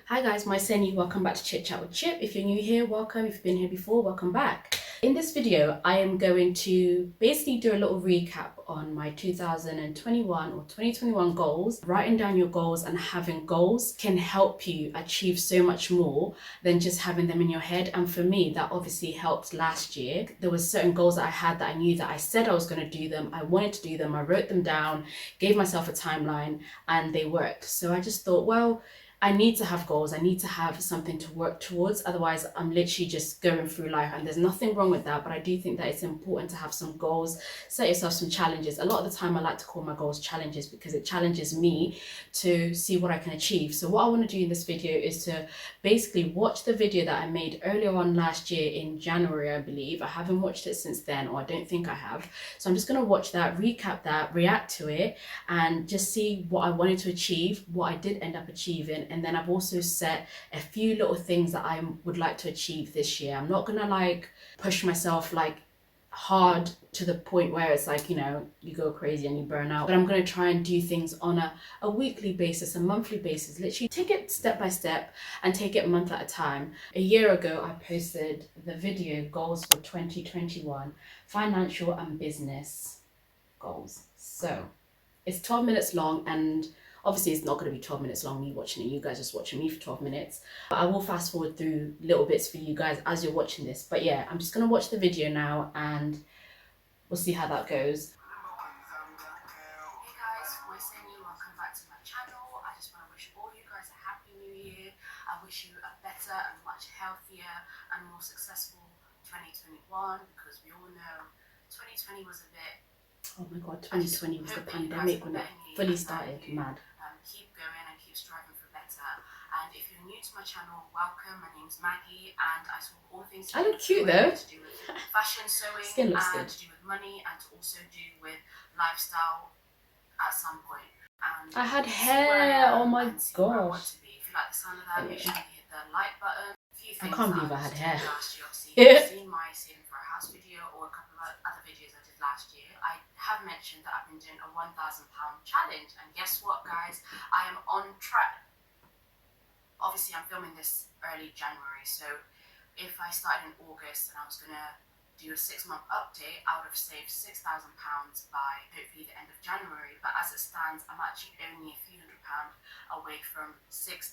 Hi guys, Mwaiseni, welcome back to Chit Chat with Chip. If you're new here, welcome. If you've been here before, welcome back. In this video, I am going to basically do a little recap on my 2021 or 2021 goals. Writing down your goals and having goals can help you achieve so much more than just having them in your head. And for me, that obviously helped last year. There was certain goals that I had that I knew that I said I was going to do them. I wanted to do them. I wrote them down, gave myself a timeline, and they worked. So I just thought, well, I need to have goals. I need to have something to work towards. Otherwise, I'm literally just going through life, and there's nothing wrong with that. But I do think that it's important to have some goals, set yourself some challenges. A lot of the time, I like to call my goals challenges because it challenges me to see what I can achieve. So what I want to do in this video is to basically watch the video that I made earlier on last year in January, I believe. I haven't watched it since then, or I don't think I have. So I'm just going to watch that, recap that, react to it, and just see what I wanted to achieve, what I did end up achieving. And then I've also set a few little things that I would like to achieve this year. I'm not gonna push myself hard to the point where it's you go crazy and you burn out. But I'm gonna try and do things on a weekly basis, a monthly basis, literally take it step by step and take it a month at a time. A year ago, I posted the video goals for 2021, financial and business goals. So it's 12 minutes long, and obviously it's not going to be 12 minutes long, me watching it, you guys just watching me for 12 minutes. But I will fast forward through little bits for you guys as you're watching this. But yeah, I'm just going to watch the video now and we'll see how that goes. Hey guys, Mwaiseni, welcome back to my channel. I just want to wish all you guys a happy new year. I wish you a better and much healthier and more successful 2021, because we all know 2020 was a bit... Oh my god, 2020 was the pandemic when it fully started. Mad. Keep going and keep striving for better. And if you're new to my channel, welcome. My name's Maggie, and I talk all things I look cute though. To do with fashion, sewing, and good. To do with money, and to also do with lifestyle at some point. And I had hair. Oh my gosh. If you like the sound of that, make sure you hit the like button. I can't believe I had hair. Last year, obviously, you've seen my saving for a house video or a couple of other videos I did last year. I have mentioned that I've been doing a £1,000 challenge, and guess what, guys? I am on track. Obviously, I'm filming this early January, so if I started in August and I was gonna do a 6-month update, I would have saved £6,000 by hopefully the end of January. But as it stands, I'm actually only a few £100 away from £6,000,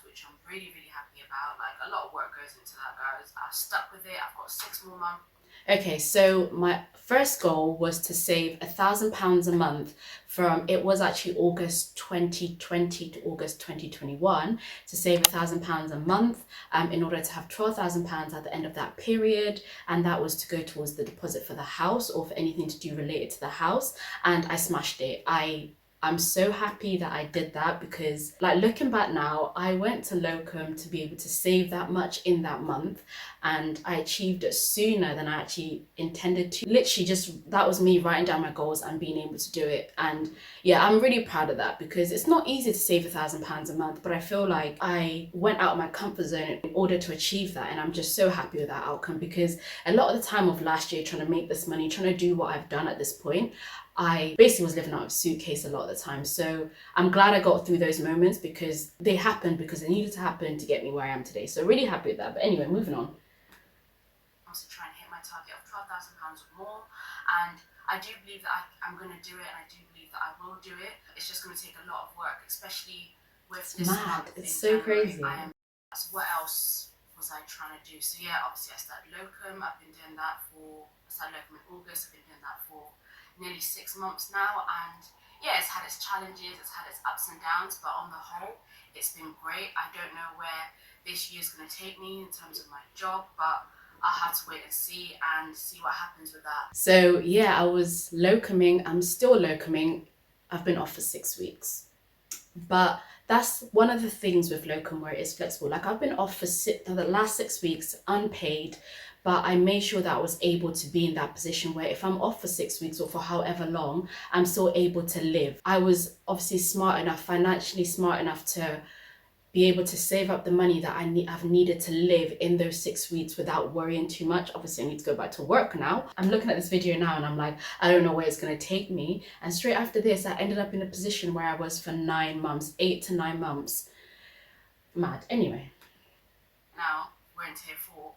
which I'm really, really happy about. Like, a lot of work goes into that, guys. I've stuck with it. I've got 6 more months. Okay, so my first goal was to save £1,000 a month from, it was actually August 2020 to August 2021, to save £1,000 a month in order to have £12,000 at the end of that period. And that was to go towards the deposit for the house or for anything to do related to the house. And I smashed it. I'm so happy that I did that, because looking back now, I went to locum to be able to save that much in that month, and I achieved it sooner than I actually intended to. Literally just, that was me writing down my goals and being able to do it. And yeah, I'm really proud of that, because it's not easy to save £1,000 a month, but I feel like I went out of my comfort zone in order to achieve that. And I'm just so happy with that outcome, because a lot of the time of last year trying to make this money, trying to do what I've done at this point, I basically was living out of a suitcase a lot of the time. So I'm glad I got through those moments, because they happened because they needed to happen to get me where I am today. So really happy with that. But anyway, moving on. I'm also trying to hit my target of £12,000 or more. And I do believe that I'm going to do it, and I do believe that I will do it. It's just going to take a lot of work, especially with this month. It's so crazy. So what else was I trying to do? So yeah, obviously I started locum. I started locum in August. I've been doing that for nearly 6 months now, and yeah, it's had its challenges, it's had its ups and downs, but on the whole, it's been great. I don't know where this year's going to take me in terms of my job, but I'll have to wait and see what happens with that. So yeah, I was locuming. I'm still locuming. I've been off for 6 weeks, but that's one of the things with locum where it is flexible. Like, I've been off for the last 6 weeks unpaid, but I made sure that I was able to be in that position where if I'm off for 6 weeks or for however long, I'm still able to live. I was obviously smart enough, financially smart enough, to be able to save up the money that I've needed to live in those 6 weeks without worrying too much. Obviously, I need to go back to work now. I'm looking at this video now and I'm like, I don't know where it's going to take me. And straight after this, I ended up in a position where I was for 9 months, 8 to 9 months. Mad. Anyway. Now we're in tier 4.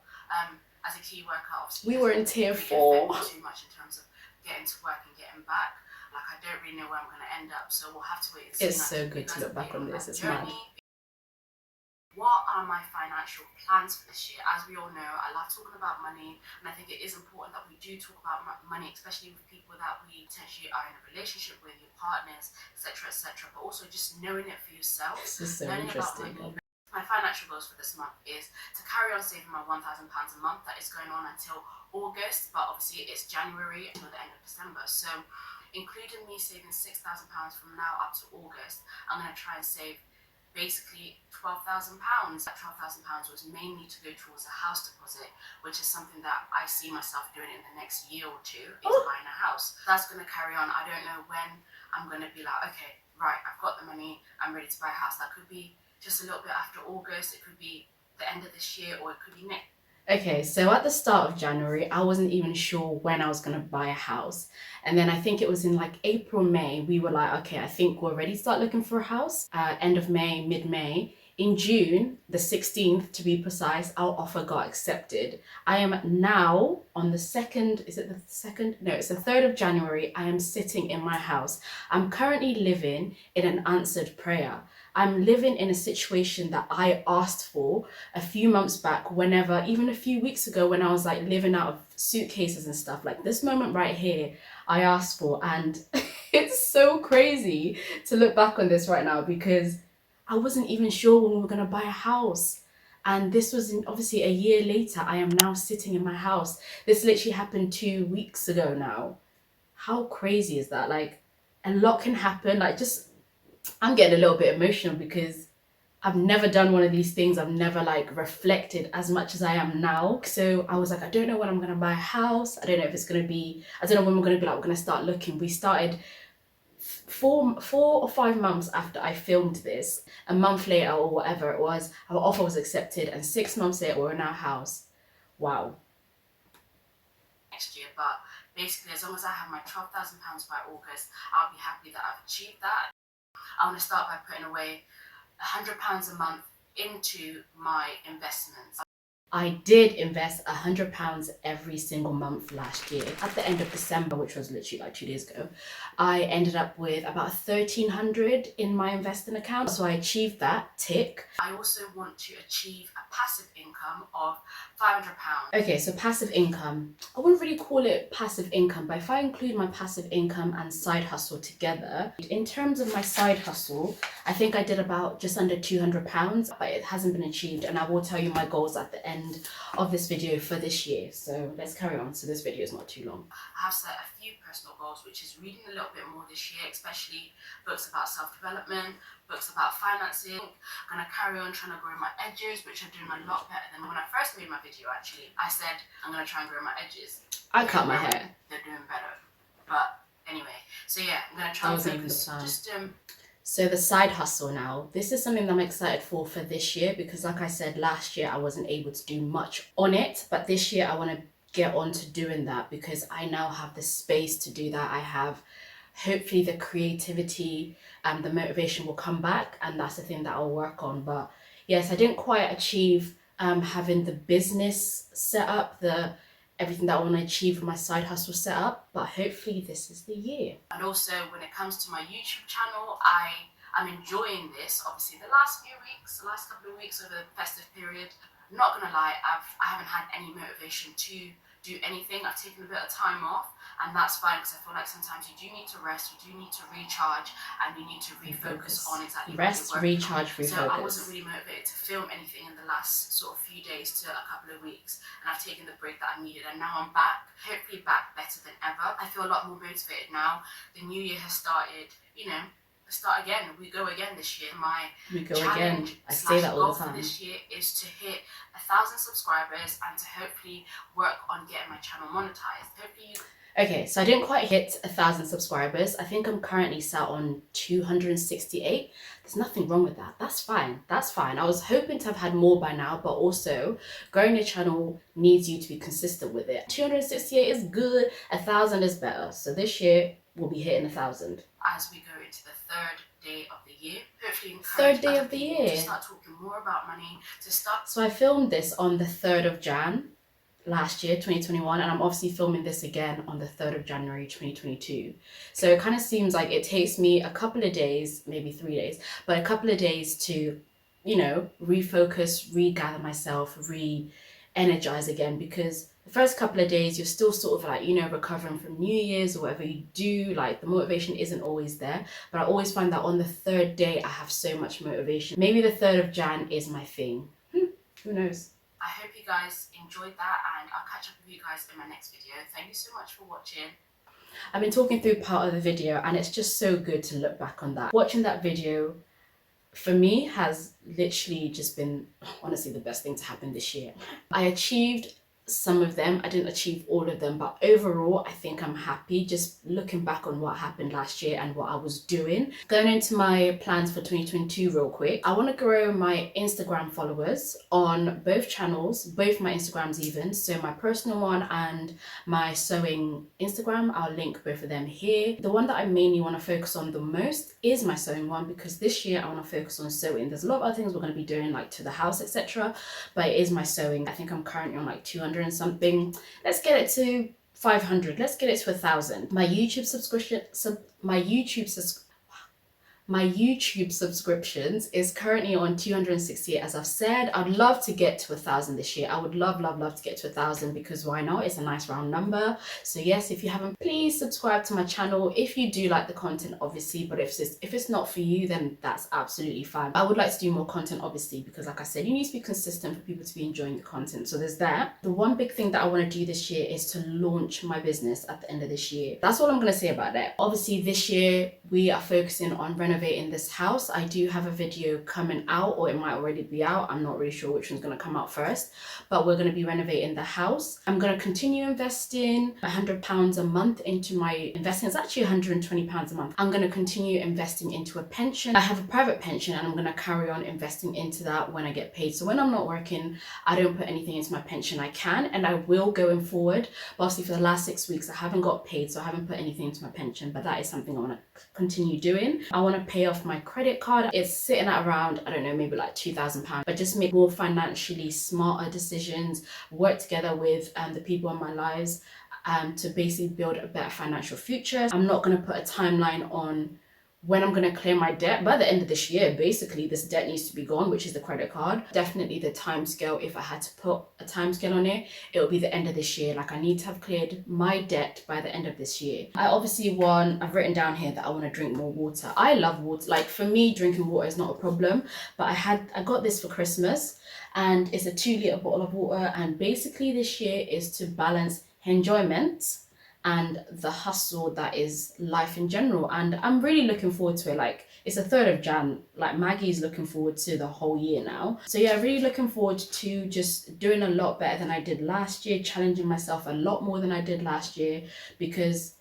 As a key worker, obviously we were in tier 4. Too much in terms of getting to work and getting back. Like, I don't really know where I'm going to end up, so we'll have to wait and see. It's so good to look back on this. It's mad. What are my financial plans for this year? As we all know, I love talking about money, and I think it is important that we do talk about money, especially with people that we potentially are in a relationship with, your partners, etc., etc. But also just knowing it for yourself. This is so interesting. My financial goals for this month is to carry on saving my £1,000 a month. That is going on until August, but obviously it's January until the end of December. So, including me saving £6,000 from now up to August, I'm going to try and save basically £12,000. That £12,000 was mainly to go towards a house deposit, which is something that I see myself doing in the next year or two, is buying a house. That's going to carry on. I don't know when I'm going to be like, okay, right, I've got the money, I'm ready to buy a house. That could be just a little bit after August, it could be the end of this year, or it could be next. Okay, so at the start of January, I wasn't even sure when I was going to buy a house. And then I think it was in like April, May, we were like, okay, I think we're ready to start looking for a house. End of May, mid-May. In June, the 16th to be precise, our offer got accepted. I am now on the 2nd, is it the 2nd? No, it's the 3rd of January. I am sitting in my house. I'm currently living in an answered prayer. I'm living in a situation that I asked for a few months back, whenever, even a few weeks ago when I was like living out of suitcases and stuff. Like this moment right here, I asked for, and it's so crazy to look back on this right now because I wasn't even sure when we were going to buy a house. And this was obviously a year later. I am now sitting in my house. This literally happened 2 weeks ago now. How crazy is that? Like, a lot can happen. Like, just, I'm getting a little bit emotional because I've never done one of these things. I've never like reflected as much as I am now. So I was like, I don't know when I'm going to buy a house. I don't know if it's going to be, I don't know when we're going to be like, we're going to start looking. We started four or 5 months after I filmed this, a month later or whatever it was, our offer was accepted, and 6 months later we're in our house. Wow. Next year, but basically as long as I have my £12,000 by August, I'll be happy that I've achieved that. I want to start by putting away £100 a month into my investments. I did invest £100 every single month last year. At the end of December, which was literally like 2 days ago, I ended up with about £1,300 in my investing account. So I achieved that, tick. I also want to achieve a passive income of £500. Okay, so passive income. I wouldn't really call it passive income, but if I include my passive income and side hustle together, in terms of my side hustle, I think I did about just under £200, but it hasn't been achieved. And I will tell you my goals at the end of this video for this year. So let's carry on, so this video is not too long. I have set a few personal goals, which is reading a little bit more this year, especially books about self-development, books about financing. I'm going to carry on trying to grow my edges, which are doing a lot better than when I first made my video. Actually, I said I'm going to try and grow my edges. I cut my hair. They're doing better. But anyway, so yeah, I'm going to try and focus. So the side hustle now, this is something that I'm excited for this year because like I said, last year I wasn't able to do much on it, but this year I want to get on to doing that because I now have the space to do that. I have hopefully the creativity and the motivation will come back, and that's the thing that I'll work on. But yes, I didn't quite achieve having the business set up, everything that I want to achieve with my side hustle set up, but hopefully this is the year. And also when it comes to my YouTube channel, I'm enjoying this. Obviously the last couple of weeks over the festive period, I'm not gonna lie, I haven't had any motivation to do anything. I've taken a bit of time off, and that's fine because I feel like sometimes you do need to rest, you do need to recharge, and you need to refocus on exactly rest, recharge, refocus. So I wasn't really motivated to film anything in the last sort of few days to a couple of weeks, and I've taken the break that I needed, and now I'm back, hopefully back better than ever. I feel a lot more motivated now. The new year has started, you know, start again. We go again this year. We go again. I say that all the time. This year is to hit 1,000 subscribers and to hopefully work on getting my channel monetized. Okay, so I didn't quite hit 1,000 subscribers. I think I'm currently sat on 268. There's nothing wrong with that. That's fine. That's fine. I was hoping to have had more by now, but also growing your channel needs you to be consistent with it. 268 is good. 1,000 is better. So this year we'll be hitting 1,000. As we go into the 3rd day of the year. Hopefully Third encourage day other of the people year. to start talking more about money, to start. So I filmed this on the 3rd of Jan last year, 2021, and I'm obviously filming this again on the 3rd of January 2022. So it kind of seems like it takes me a couple of days, maybe 3 days, but a couple of days to, you know, refocus, regather myself, re-energize again, because the first couple of days you're still sort of like, you know, recovering from New Year's or whatever you do, like the motivation isn't always there. But I always find that on the 3rd day I have so much motivation. Maybe the 3rd of Jan is my thing. Who knows? I hope you guys enjoyed that, and I'll catch up with you guys in my next video. Thank you so much for watching. I've been talking through part of the video and it's just so good to look back on that. Watching that video for me has literally just been honestly the best thing to happen this year. I achieved some of them, I didn't achieve all of them, but overall I think I'm happy just looking back on what happened last year and what I was doing. Going into my plans for 2022 real quick, I want to grow my Instagram followers on both channels, both my Instagrams even, so my personal one and my sewing Instagram. I'll link both of them here. The one that I mainly want to focus on the most is my sewing one, because this year I want to focus on sewing. There's a lot of other things we're going to be doing like to the house, etc., but it is my sewing. I think I'm currently on like 200 and something. Let's get it to 500. Let's get it to 1,000. My YouTube subscriptions is currently on 268, as I've said. I'd love to get to 1,000 this year. I would love to get to 1,000, because why not? It's a nice round number. So yes, if you haven't, please subscribe to my channel if you do like the content, obviously. But if it's not for you, then that's absolutely fine. I would like to do more content, obviously, because like I said, you need to be consistent for people to be enjoying the content. So there's that. The one big thing that I want to do this year is to launch my business at the end of this year. That's all I'm going to say about that. Obviously this year we are focusing on renovating this house. I do have a video coming out, or it might already be out. I'm not really sure which one's going to come out first, but we're going to be renovating the house. I'm going to continue investing £100 a month into my investing. It's actually £120 a month. I'm going to continue investing into a pension. I have a private pension and I'm going to carry on investing into that when I get paid. So when I'm not working, I don't put anything into my pension. I can and I will going forward, but obviously for the last 6 weeks I haven't got paid, so I haven't put anything into my pension, but that is something I want to continue doing. I want to pay off my credit card. It's sitting at around, I don't know, maybe like £2,000, but just make more financially smarter decisions, work together with the people in my lives to basically build a better financial future. I'm not going to put a timeline on when I'm going to clear my debt. By the end of this year, basically this debt needs to be gone, which is the credit card. Definitely the time scale, if I had to put a time scale on it, it will be the end of this year. Like I need to have cleared my debt by the end of this year. I obviously I've written down here that I want to drink more water. I love water. Like for me, drinking water is not a problem, but I got this for Christmas and it's a 2-litre bottle of water, and basically this year is to balance enjoyment and the hustle that is life in general. And I'm really looking forward to it. Like it's the 3rd of Jan, like Maggie's looking forward to the whole year now. So yeah, really looking forward to just doing a lot better than I did last year, challenging myself a lot more than I did last year, because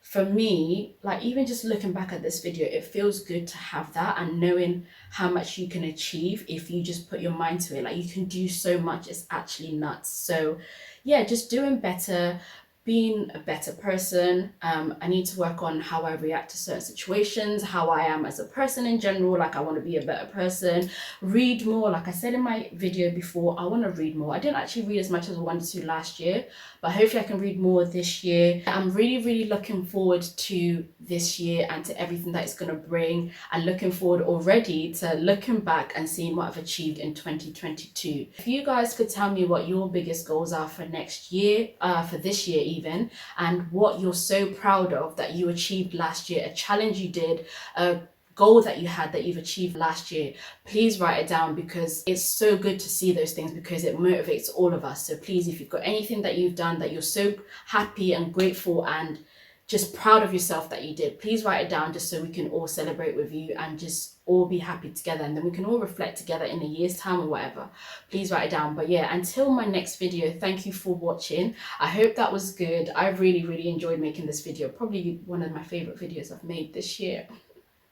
for me, like even just looking back at this video, it feels good to have that and knowing how much you can achieve if you just put your mind to it. Like you can do so much, it's actually nuts. So yeah, just doing better, being a better person. I need to work on how I react to certain situations, how I am as a person in general. Like I want to be a better person, read more. Like I said in my video before, I want to read more. I didn't actually read as much as I wanted to last year, but hopefully I can read more this year. I'm really looking forward to this year and to everything that it's going to bring, and looking forward already to looking back and seeing what I've achieved in 2022. If you guys could tell me what your biggest goals are for next year, for this year even, and what you're so proud of that you achieved last year, a challenge you did, a goal that you had that you've achieved last year, please write it down, because it's so good to see those things, because it motivates all of us. So please, if you've got anything that you've done that you're so happy and grateful and just proud of yourself that you did, please write it down, just so we can all celebrate with you and just all be happy together, and then we can all reflect together in a year's time or whatever. Please write it down. But yeah, until my next video, thank you for watching. I hope that was good. I really enjoyed making this video, probably one of my favorite videos I've made this year.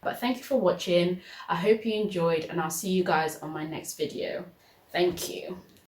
But thank you for watching. I hope you enjoyed, and I'll see you guys on my next video. Thank you.